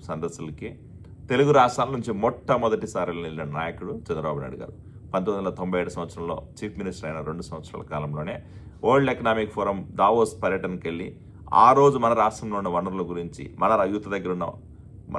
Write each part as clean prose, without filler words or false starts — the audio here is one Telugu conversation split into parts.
సదస్సులకి తెలుగు రాష్ట్రాల నుంచి మొట్టమొదటిసారి వెళ్ళిన నాయకుడు చంద్రబాబు నాయుడు గారు. 1997 సంవత్సరంలో చీఫ్ మినిస్టర్ అయిన 2 సంవత్సరాల కాలంలోనే వరల్డ్ ఎకనామిక్ ఫోరం దావోస్ పర్యటనకి వెళ్ళి ఆ రోజు మన రాష్ట్రంలో ఉన్న వనరుల గురించి, మన యూత్ దగ్గర ఉన్న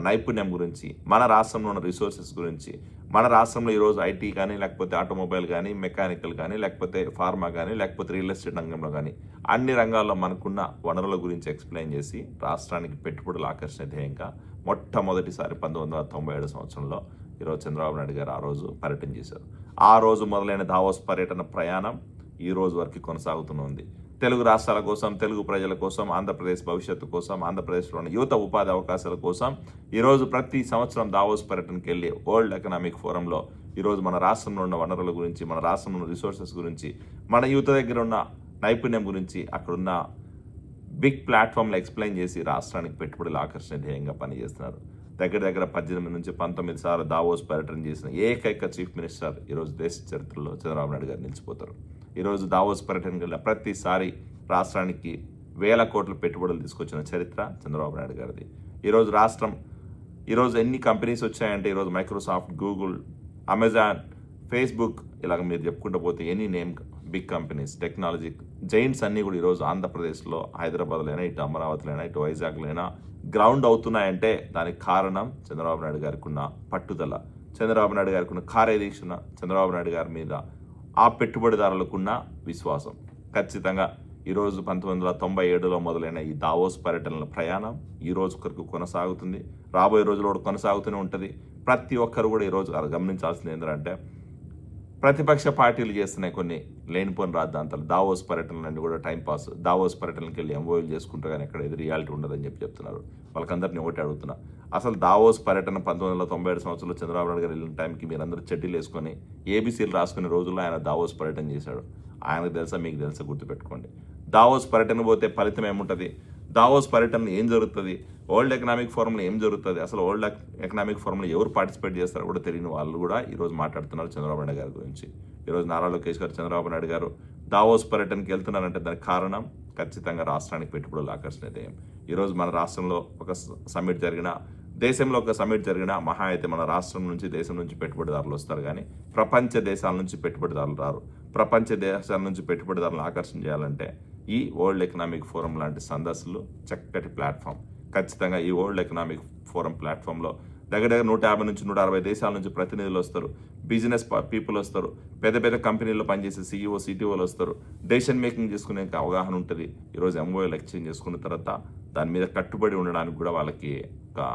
నైపుణ్యం గురించి, మన రాష్ట్రంలో ఉన్న రిసోర్సెస్ గురించి, మన రాష్ట్రంలో ఈరోజు ఐటీ కానీ, లేకపోతే ఆటోమొబైల్ కానీ, మెకానికల్ కానీ, లేకపోతే ఫార్మా కానీ, లేకపోతే రియల్ ఎస్టేట్ రంగంలో కానీ అన్ని రంగాల్లో మనకున్న వనరుల గురించి ఎక్స్ప్లెయిన్ చేసి రాష్ట్రానికి పెట్టుబడులు ఆకర్షణ ధ్యేయంగా మొట్టమొదటిసారి 1997 సంవత్సరంలో ఈరోజు చంద్రబాబు నాయుడు గారు ఆ రోజు పర్యటన చేశారు. ఆ రోజు మొదలైన దావోస్ పర్యటన ప్రయాణం ఈ రోజు వరకు కొనసాగుతుంది. తెలుగు రాష్ట్రాల కోసం, తెలుగు ప్రజల కోసం, ఆంధ్రప్రదేశ్ భవిష్యత్తు కోసం, ఆంధ్రప్రదేశ్లోని యువత ఉపాధి అవకాశాల కోసం ఈరోజు ప్రతి సంవత్సరం దావోస్ పర్యటనకి వెళ్ళి వరల్డ్ ఎకనామిక్ ఫోరంలో ఈరోజు మన రాష్ట్రంలో ఉన్న వనరుల గురించి, మన రాష్ట్రంలో ఉన్న రిసోర్సెస్ గురించి, మన యువత దగ్గర ఉన్న నైపుణ్యం గురించి అక్కడున్న బిగ్ ప్లాట్ఫామ్లో ఎక్స్ప్లెయిన్ చేసి రాష్ట్రానికి పెట్టుబడులు ఆకర్షణ ధ్యేయంగా పనిచేస్తున్నారు. దగ్గర 18 నుంచి 19 సార్లు దావోస్ పర్యటన చేసిన ఏకైక చీఫ్ మినిస్టర్ ఈరోజు దేశ చరిత్రలో చంద్రబాబు నాయుడు గారు నిలిచిపోతారు. ఈరోజు దావోస్ పర్యటనకి వెళ్ళిన ప్రతిసారి రాష్ట్రానికి వేల కోట్ల పెట్టుబడులు తీసుకొచ్చిన చరిత్ర చంద్రబాబు నాయుడు గారిది. ఈరోజు ఎన్ని కంపెనీస్ వచ్చాయంటే ఈరోజు మైక్రోసాఫ్ట్, గూగుల్, అమెజాన్, ఫేస్బుక్ ఇలాగ మీరు చెప్పుకుంటూ పోతే any name big companies, technology giants అన్నీ కూడా ఈరోజు ఆంధ్రప్రదేశ్లో, హైదరాబాద్లోనైనా, ఇటు అమరావతిలోనైనా, ఇటు వైజాగ్లోనైనా గ్రౌండ్ అవుతున్నాయంటే దానికి కారణం చంద్రబాబు నాయుడు గారికి ఉన్న పట్టుదల, చంద్రబాబు నాయుడు గారికి ఉన్న కార్యదీక్షణ, చంద్రబాబు నాయుడు గారి మీద ఆ పెట్టుబడిదారులకున్న విశ్వాసం. ఖచ్చితంగా ఈరోజు 1997లో మొదలైన ఈ దావోస్ పర్యటనల ప్రయాణం ఈ రోజు వరకు కొనసాగుతుంది, రాబోయే రోజుల్లో కూడా కొనసాగుతూనే ఉంటుంది. ప్రతి ఒక్కరు కూడా ఈరోజు గమనించాల్సింది ఏంటంటే ప్రతిపక్ష పార్టీలు చేస్తున్నాయి కొన్ని లేనిపోని రాద్ధాంతాలు. దావోస్ పర్యటనలన్నీ కూడా టైంపాస్, దావోస్ పర్యటనకి వెళ్ళి ఎంఓయూలు చేసుకుంటూ కానీ ఎక్కడ ఇది రియాలిటీ ఉండదని చెప్తున్నారు. వాళ్ళకందరినీ ఒకటి అడుగుతున్నా, అసలు దావోస్ పర్యటన 1997 సంవత్సరంలో చంద్రబాబు నాయుడు గారు వెళ్ళిన టైంకి మీరందరూ చెడ్డీలు వేసుకొని ఏబీసీలు రాసుకునే రోజుల్లో ఆయన దావోస్ పర్యటన చేశాడు. ఆయనకు తెలుసా, మీకు తెలుసా? గుర్తుపెట్టుకోండి. దావోస్ పర్యటన పోతే ఫలితం ఏముంటుంది, దావోస్ పర్యటన ఏం జరుగుతుంది, వరల్డ్ ఎకనామిక్ ఫోరంలో ఏం జరుగుతుంది, అసలు వరల్డ్ ఎకనామిక్ ఫోరంలో ఎవరు పార్టిసిపేట్ చేస్తారో కూడా తెలియని వాళ్ళు కూడా ఈరోజు మాట్లాడుతున్నారు చంద్రబాబు నాయుడు గారి గురించి. ఈరోజు నారా లోకేష్ గారు, చంద్రబాబు నాయుడు గారు దావోస్ పర్యటనకి వెళ్తున్నారంటే దానికి కారణం ఖచ్చితంగా రాష్ట్రానికి పెట్టుబడులు ఆకర్షణ ధ్యేయం. ఈరోజు మన రాష్ట్రంలో ఒక సమ్మిట్ జరిగినా, దేశంలో ఒక సమ్మిట్ జరిగినా మహా అయితే మన రాష్ట్రం నుంచి, దేశం నుంచి పెట్టుబడిదారులు వస్తారు కానీ ప్రపంచ దేశాల నుంచి పెట్టుబడిదారులు రారు. ప్రపంచ దేశాల నుంచి పెట్టుబడిదారులను ఆకర్షణ చేయాలంటే ఈ వరల్డ్ ఎకనామిక్ ఫోరం లాంటి సదస్సులు చక్కటి ప్లాట్ఫామ్. ఖచ్చితంగా ఈ వరల్డ్ ఎకనామిక్ ఫోరం ప్లాట్ఫామ్లో దగ్గర 150 నుంచి 160 దేశాల నుంచి ప్రతినిధులు వస్తారు, బిజినెస్ పీపుల్ వస్తారు, పెద్ద పెద్ద కంపెనీల్లో పనిచేసే CEO, CTOలు వస్తారు. డెసిషన్ మేకింగ్ చేసుకునే అవగాహన ఉంటుంది. ఈరోజు ఎంఓఎల్ ఎక్స్చేంజ్ చేసుకున్న తర్వాత దాని మీద కట్టుబడి ఉండడానికి కూడా వాళ్ళకి ఒక